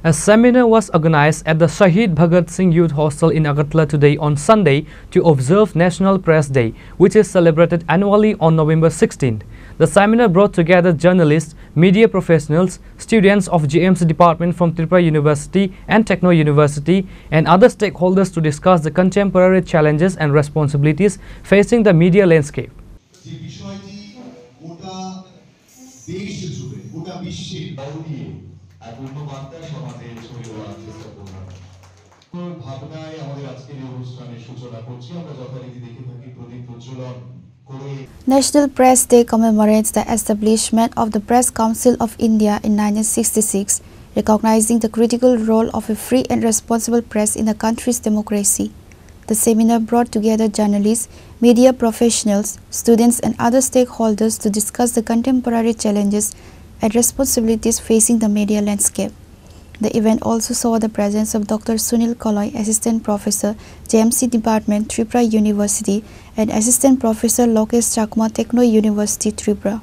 A seminar was organized at the Shahid Bhagat Singh Youth Hostel in Agartala today on Sunday to observe National Press Day, which is celebrated annually on November 16th. The seminar brought together journalists, media professionals, students of GMC department from Tripura University and Techno University, and other stakeholders to discuss the contemporary challenges and responsibilities facing the media landscape. National Press Day commemorates the establishment of the Press Council of India in 1966, recognizing the critical role of a free and responsible press in the country's democracy. The seminar brought together journalists, media professionals, students and other stakeholders to discuss the contemporary challenges and responsibilities facing the media landscape. The event also saw the presence of Dr. Sunil Kaloy, Assistant Professor, JMC Department, Tripura University, and Assistant Professor Lokesh Chakma, Techno University, Tripura.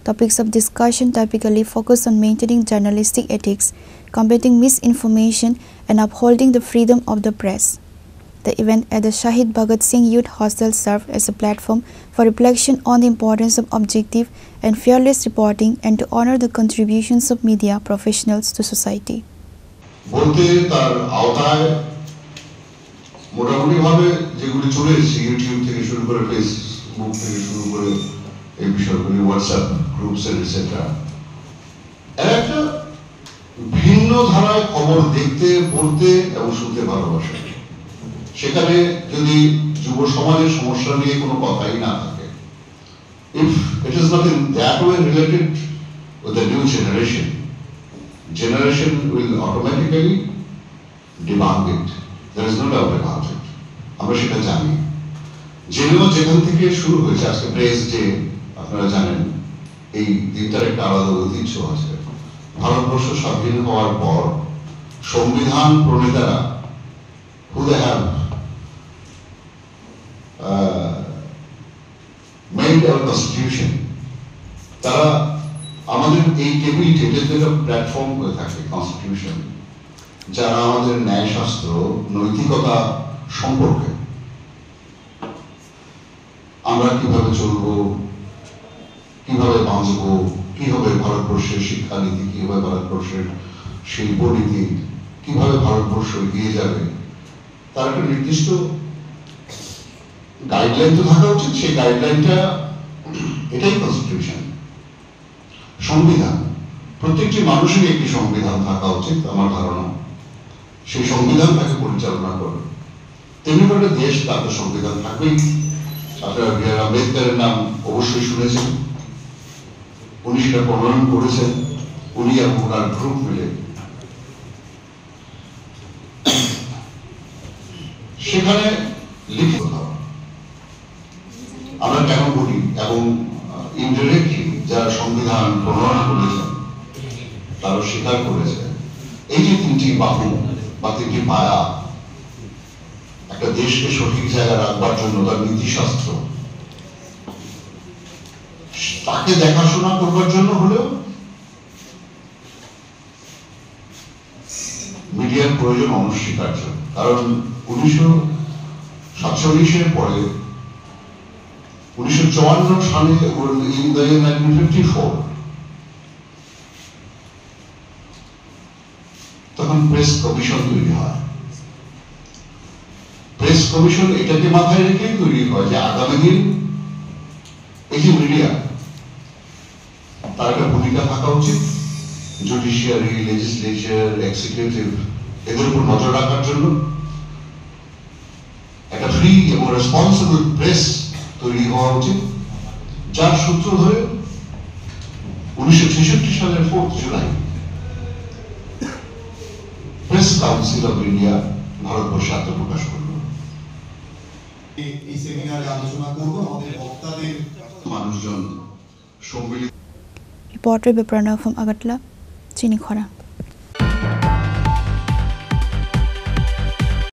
Topics of discussion typically focus on maintaining journalistic ethics, combating misinformation, and upholding the freedom of the press. The event at the Shahid Bhagat Singh Youth Hostel served as a platform for reflection on the importance of objective and fearless reporting and to honor the contributions of media professionals to society. সেখানে যদি যুব সমাজের সমস্যা নিয়ে কোনো কথাই না থাকে, if it is not in that way related with the new generation will automatically debunk it. There is no doubt about it. আমরা সেটা জানি। জেনেও যেখান থেকে শুরু হয়েছে আজকে প্রেস ডে, আপনারা জানেন এই দিনটার একটা আলাদা ঐতিহ্য আছে। ভারতবর্ষ স্বাধীন হওয়ার পর সংবিধান প্রণেতারা who they have made our constitution, তারা আমাদের এই টেবিলটি যেটা প্ল্যাটফর্ম হয়ে থাকে কনস্টিটিউশন, যারা আমাদের ন্যায়শাস্ত্র নৈতিকতা সম্পর্কে আমরা কিভাবে চলবো, কিভাবে বাঁচবো, কি হবে ভারতবর্ষের শিক্ষানীতি, কি হবে ভারতবর্ষের শিল্পনীতি, কিভাবে ভারতবর্ষ এগিয়ে যাবে, তার একটা নির্দিষ্ট গাইডলাইন তো থাকা উচিত। সেই গাইডলাইনটা এটাই কনস্টিটিউশন, সংবিধান। প্রত্যেকটি মানুষেরই একটি সংবিধান থাকা উচিত আমার ধারণা। সেই সংবিধান তাকে পরিচালনা করে। তেমনি করে দেশ তাদের সংবিধান থাকবেই। আপনারা বি আর আম্বেদকরের নাম অবশ্যই শুনেছেন, উনি সেটা প্রণয়ন করেছেন, উনি এবং ওনার গ্রুপ মিলে। সেখানে লিখিত আমরা কেন বলি এবং ইনডিরেক্টলি যারা সংবিধান প্রণয়ন করেছেন তারা স্বীকার করেছে এই যে তিনটি বাহু বা তিনটি পায়া একটা দেশকে সঠিক জায়গায় রাখবার জন্য তার নীতিশাস্ত্র, তাকে দেখাশোনা করবার জন্য হলেও মিডিয়ার প্রয়োজন অনস্বীকার্য। কারণ 1947 পরে 1954 সালে in the year 1954 তখন প্রেস কমিশন তৈরি হয়। প্রেস কমিশন এটাকে মাথায় রেখে তৈরি হয় যে আগামী দিন এই যে মিডিয়া তার একটা ভূমিকা থাকা উচিত জুডিশিয়ারি, লেজিসলেচার, এক্সিকিউটিভ এদের উপর নজর রাখার জন্য একটা ফ্রি এবং রেসপন্সিবল প্রেস তৈরি হওয়া উচিত, যার সূত্র ধরে 1966 সালের 4 July press council of India ভারতবর্ষে আত্মপ্রকাশ করল। এই সেমিনারে আলোচনা করব আমাদের বক্তাদের মানুষজন সম্মিলিত। Reporter Biprana from Agartala, Chini Khora.